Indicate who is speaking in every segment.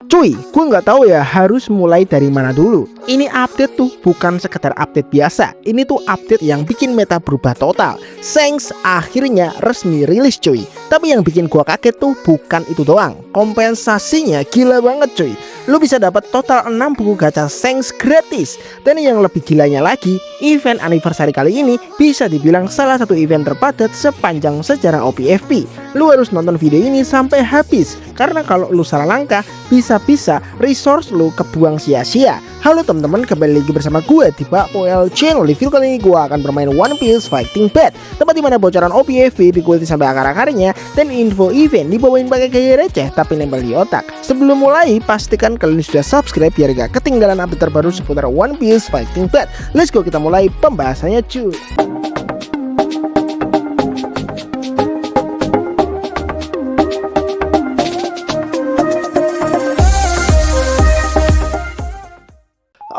Speaker 1: Cuy, gue nggak tahu ya harus mulai dari mana dulu. Ini update tuh bukan sekedar update biasa. Ini tuh update yang bikin meta berubah total. Shanks akhirnya resmi rilis cuy. Tapi yang bikin gua kaget tuh bukan itu doang. Kompensasinya gila banget cuy. Lu bisa dapat total 6 buku gacha Shanks gratis. Dan yang lebih gilanya lagi, event anniversary kali ini bisa dibilang salah satu event terpadat sepanjang sejarah OPFP. Lu harus nonton video ini sampai habis, karena kalau lu salah langkah bisa-bisa resource lu kebuang sia-sia. Halo teman-teman, kembali lagi bersama gue di Bakpoel Channel. Di video kali ini gue akan bermain One Piece Fighting Path, tempat dimana bocoran OPFP diikuti sampai akar-akarnya, dan info event dibawain pakai gaya receh tapi nempel di otak. Sebelum mulai, pastikan kalian sudah subscribe biar gak ketinggalan update terbaru seputar One Piece Fighting Path. Let's go, kita mulai pembahasannya cuy.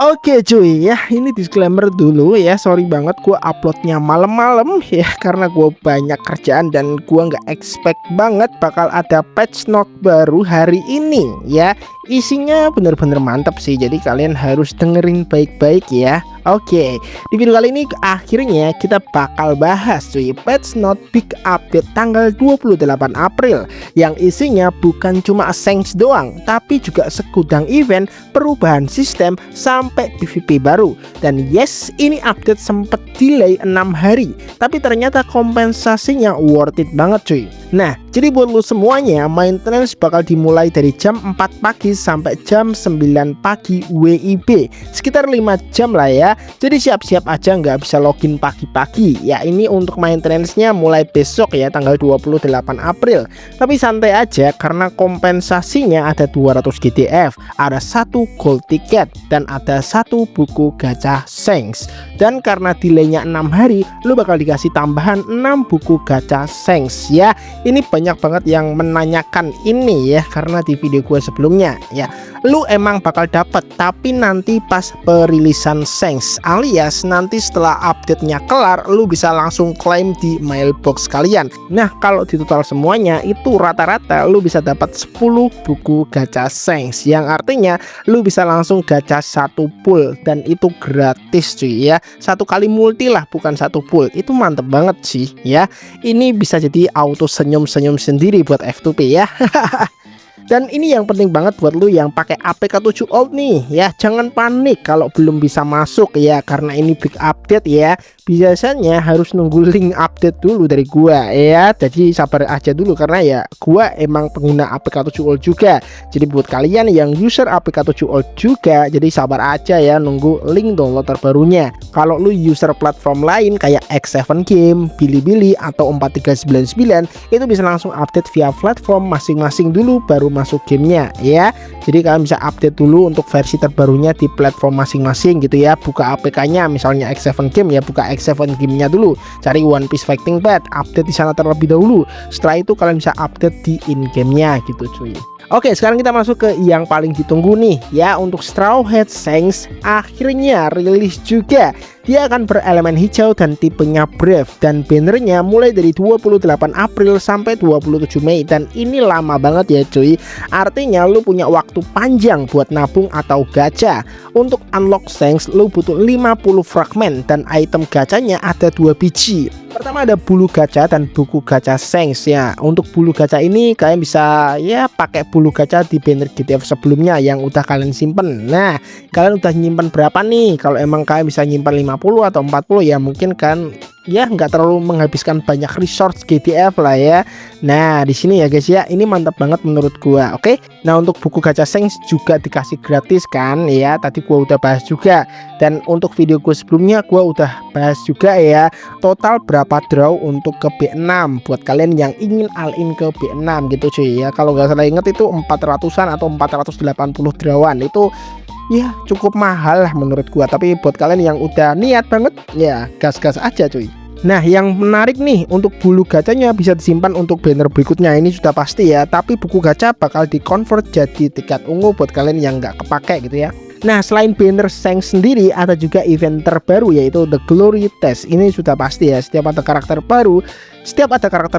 Speaker 1: Oke cuy ya, ini disclaimer dulu ya, sorry banget gue uploadnya malam-malam ya, karena gue banyak kerjaan dan gue nggak expect banget bakal ada patch note baru hari ini ya. Isinya bener-bener mantap sih, jadi kalian harus dengerin baik-baik ya. Oke, di video kali ini akhirnya kita bakal bahas cuy patch note big update tanggal 28 April yang isinya bukan cuma Shanks doang, tapi juga segudang event, perubahan sistem, sampai PVP baru. Dan yes, ini update sempet delay 6 hari, tapi ternyata kompensasinya worth it banget cuy. Nah, jadi buat lu semuanya, maintenance bakal dimulai dari jam 4 pagi sampai jam 9 pagi WIB, sekitar 5 jam lah ya. Jadi siap-siap aja nggak bisa login pagi-pagi ya. Ini untuk maintenance-nya mulai besok ya, tanggal 28 April. Tapi santai aja karena kompensasinya ada 200 GTF, ada 1 gold ticket, dan ada 1 buku gacha Shanks. Dan karena delaynya 6 hari, lu bakal dikasih tambahan 6 buku gacha Shanks ya. Ini banyak banget yang menanyakan ini ya, karena di video gue sebelumnya ya, lu emang bakal dapat tapi nanti pas perilisan Shanks, alias nanti setelah update-nya kelar lu bisa langsung klaim di mailbox kalian. Nah, kalau di total semuanya itu rata-rata lu bisa dapat 10 buku gacha Shanks, yang artinya lu bisa langsung gacha 1 pool dan itu gratis cuy ya. 1 kali multi lah, bukan 1 pool. Itu mantep banget sih ya. Ini bisa jadi auto senyum-senyum sendiri buat F2P ya. Dan ini yang penting banget buat lu yang pakai APK 7 Old nih ya, jangan panik kalau belum bisa masuk ya, karena ini big update ya. Biasanya harus nunggu link update dulu dari gua ya, jadi sabar aja dulu karena ya gua emang pengguna APK 7 Old juga. Jadi buat kalian yang user APK 7 Old juga, jadi sabar aja ya nunggu link download terbarunya. Kalau lu user platform lain kayak X7 Game, Bilibili atau 4399, itu bisa langsung update via platform masing-masing dulu baru masuk gamenya ya. Jadi kalian bisa update dulu untuk versi terbarunya di platform masing-masing gitu ya. Buka APK-nya misalnya X7 Game ya, buka X7 Game-nya dulu, cari One Piece Fighting Path, update di sana terlebih dahulu. Setelah itu kalian bisa update di in-game-nya gitu cuy. Oke, sekarang kita masuk ke yang paling ditunggu nih ya, untuk Straw Hat Shanks akhirnya rilis juga. Dia akan berelemen hijau dan tipenya Brave, dan bannernya mulai dari 28 April sampai 27 Mei, dan ini lama banget ya cuy. Artinya lu punya waktu panjang buat nabung atau gacha. Untuk unlock Shanks lu butuh 50 fragmen dan item gacanya ada 2 biji. Pertama ada bulu gacha dan buku gacha Shanks ya. Untuk bulu gacha ini kalian bisa ya pakai bulu gacha di banner GTF sebelumnya yang udah kalian simpen. Nah, kalian udah nyimpen berapa nih? Kalau emang kalian bisa nyimpan 50 atau 40 ya mungkin kan ya nggak terlalu menghabiskan banyak resource GTF lah ya. Nah, di sini ya guys ya, ini mantap banget menurut gua. Oke. Nah, untuk buku gacha Shanks juga dikasih gratis kan ya. Tadi gua udah bahas juga. Dan untuk video gua sebelumnya gua udah bahas juga ya, total berapa draw untuk ke B6 buat kalian yang ingin all-in ke B6 gitu cuy ya. Kalau nggak salah inget itu 400-an atau 480 drawan. Itu ya cukup mahal lah menurut gua, tapi buat kalian yang udah niat banget ya gas-gas aja cuy. Nah, yang menarik nih, untuk bulu gacanya bisa disimpan untuk banner berikutnya, ini sudah pasti ya. Tapi buku gacha bakal di-convert jadi tiket ungu buat kalian yang nggak kepake gitu ya. Nah, selain banner Shanks sendiri, ada juga event terbaru yaitu The Glory Test. Ini sudah pasti ya, setiap ada karakter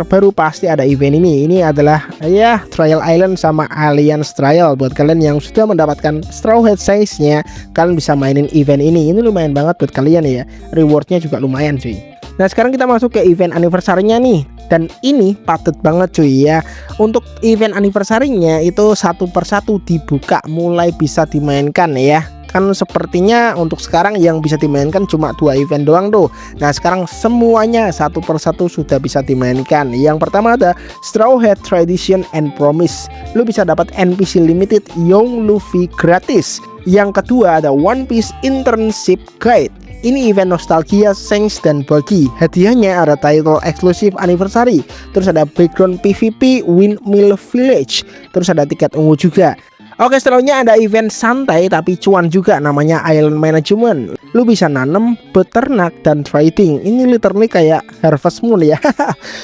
Speaker 1: baru pasti ada event ini. Ini adalah ya Trial Island sama Alliance Trial. Buat kalian yang sudah mendapatkan Straw Hat Shanks-nya, kalian bisa mainin event ini. Ini lumayan banget buat kalian ya. Rewardnya juga lumayan cuy. Nah, sekarang kita masuk ke event anniversary-nya nih. Dan ini patut banget cuy ya. Untuk event anniversary-nya itu satu persatu dibuka, mulai bisa dimainkan ya. Kan sepertinya untuk sekarang yang bisa dimainkan cuma 2 event doang tuh. Nah, sekarang semuanya satu persatu sudah bisa dimainkan. Yang pertama ada Straw Hat Tradition and Promise. Lu bisa dapat NPC limited Young Luffy gratis. Yang kedua ada One Piece Internship Guide. Ini event nostalgia Shanks dan Buggy. Hadiahnya ada title eksklusif anniversary. Terus ada background PvP Windmill Village. Terus ada tiket ungu juga. Oke, selanjutnya ada event santai tapi cuan juga, namanya Island Management. Lu bisa nanem, beternak, dan trading. Ini literally kayak Harvest Moon ya.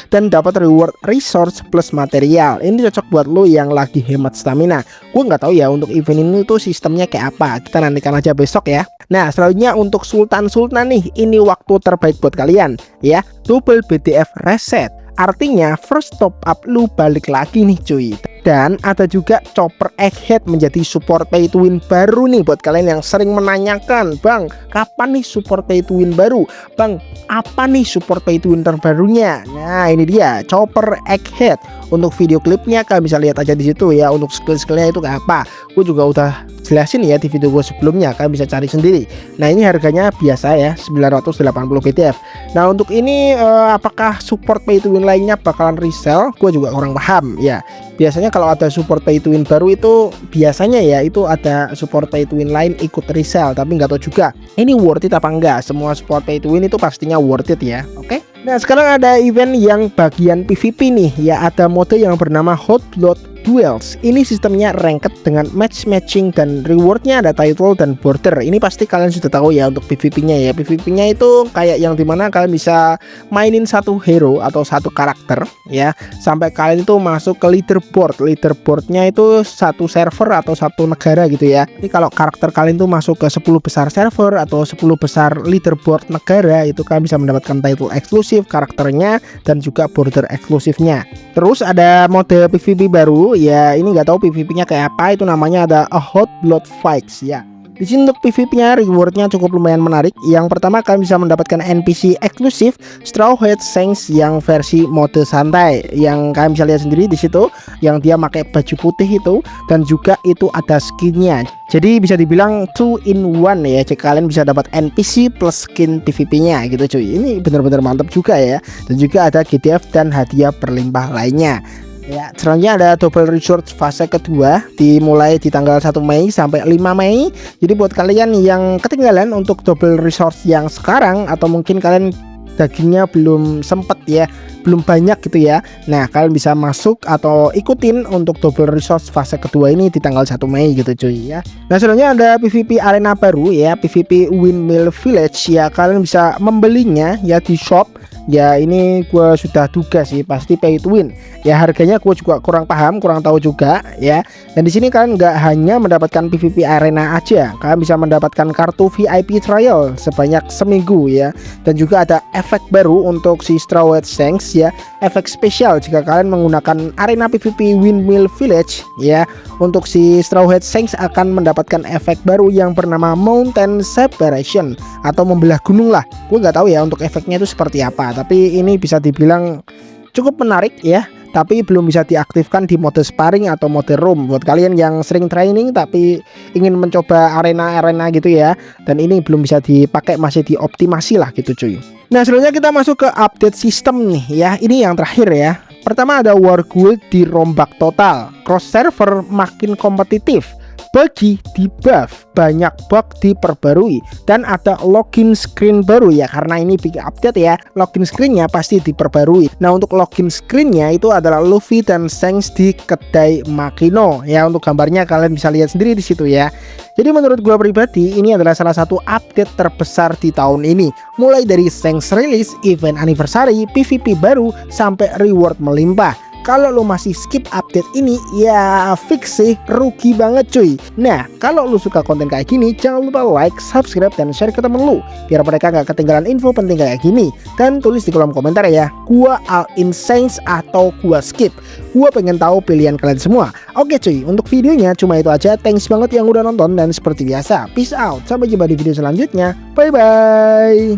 Speaker 1: Dan dapat reward resource plus material. Ini cocok buat lu yang lagi hemat stamina. Gue nggak tahu ya untuk event ini tuh sistemnya kayak apa. Kita nantikan aja besok ya. Nah, selanjutnya untuk Sultan nih, ini waktu terbaik buat kalian ya. Double BDF reset. Artinya first top up lu balik lagi nih cuy. Dan ada juga Chopper Egghead menjadi support pay to win baru nih buat kalian yang sering menanyakan, "Bang, kapan nih support pay to win baru? Bang, apa nih support pay to win terbarunya?" Nah, ini dia Chopper Egghead. Untuk video klipnya kalian bisa lihat aja di situ ya. Untuk skill-skillnya itu kayak apa, gue juga udah jelasin ya di video gue sebelumnya, kalian bisa cari sendiri. Nah, ini harganya biasa ya 980 BTF. Nah, untuk ini apakah support pay to win lainnya bakalan resell? Gue juga kurang paham ya. Biasanya kalau ada support pay to win baru itu biasanya ya itu ada support pay to win lain ikut resell, tapi nggak tahu juga ini worth it apa enggak. Semua support pay to win itu pastinya worth it ya. Oke. Nah, sekarang ada event yang bagian PvP nih ya, ada mode yang bernama Hot Blood Duels. Ini sistemnya ranked dengan matching dan rewardnya ada title dan border. Ini pasti kalian sudah tahu ya untuk PvP-nya ya. PvP-nya itu kayak yang dimana kalian bisa mainin satu hero atau satu karakter ya, sampai kalian itu masuk ke leaderboard. Leaderboardnya itu satu server atau satu negara gitu ya. Ini kalau karakter kalian tuh masuk ke 10 besar server atau 10 besar leaderboard negara, itu kalian bisa mendapatkan title eksklusif karakternya dan juga border eksklusifnya. Terus ada mode PvP baru ya, ini nggak tahu PvP-nya kayak apa, itu namanya ada A Hot Blood Fights ya. Di sini untuk PvP-nya rewardnya cukup lumayan menarik. Yang pertama kalian bisa mendapatkan NPC eksklusif Straw Hat Shanks yang versi mode santai, yang kalian bisa lihat sendiri di situ, yang dia pakai baju putih itu, dan juga itu ada skinnya. Jadi bisa dibilang 2 in 1 ya. Jadi kalian bisa dapat NPC plus skin PvP-nya gitu cuy. Ini bener-bener mantap juga ya. Dan juga ada GDF dan hadiah berlimpah lainnya. Ya, selanjutnya ada double resort fase kedua, dimulai di tanggal 1 Mei sampai 5 Mei. Jadi buat kalian yang ketinggalan untuk double resort yang sekarang, atau mungkin kalian dagingnya belum sempet ya, belum banyak gitu ya, nah kalian bisa masuk atau ikutin untuk double resort fase kedua ini di tanggal 1 Mei gitu cuy ya. Nah, selanjutnya ada PvP arena baru ya, PvP Windmill Village ya. Kalian bisa membelinya ya di shop. Ya, ini gue sudah duga sih pasti pay to win. Ya, harganya gue juga kurang paham, kurang tahu juga ya. Dan di sini kalian nggak hanya mendapatkan PvP arena aja, kalian bisa mendapatkan kartu VIP trial sebanyak seminggu ya. Dan juga ada efek baru untuk si Straw Hat Shanks ya, efek spesial jika kalian menggunakan arena PvP Windmill Village ya. Untuk si Straw Hat Shanks akan mendapatkan efek baru yang bernama Mountain Separation atau membelah gunung lah. Gue nggak tahu ya untuk efeknya itu seperti apa, tapi ini bisa dibilang cukup menarik ya. Tapi belum bisa diaktifkan di mode sparring atau mode room buat kalian yang sering training tapi ingin mencoba arena-arena gitu ya. Dan ini belum bisa dipakai, masih dioptimasi lah gitu cuy. Nah, selanjutnya kita masuk ke update sistem nih ya. Ini yang terakhir ya. Pertama ada War Guild dirombak total, cross server makin kompetitif, bagi di buff, banyak bug diperbarui, dan ada login screen baru ya, karena ini big update ya. Login screennya pasti diperbarui. Nah, untuk login screennya itu adalah Luffy dan Shanks di kedai Makino ya. Untuk gambarnya kalian bisa lihat sendiri di situ ya. Jadi menurut gua pribadi ini adalah salah satu update terbesar di tahun ini. Mulai dari Shanks rilis, event anniversary, PvP baru, sampai reward melimpah. Kalau lo masih skip update ini, ya fix sih rugi banget cuy. Nah, kalau lo suka konten kayak gini, jangan lupa like, subscribe, dan share ke temen lo biar mereka gak ketinggalan info penting kayak gini. Dan tulis di kolom komentar ya, gua all in Saints atau gua skip. Gua pengen tahu pilihan kalian semua. Oke cuy, untuk videonya cuma itu aja. Thanks banget yang udah nonton, dan seperti biasa, peace out. Sampai jumpa di video selanjutnya. Bye bye.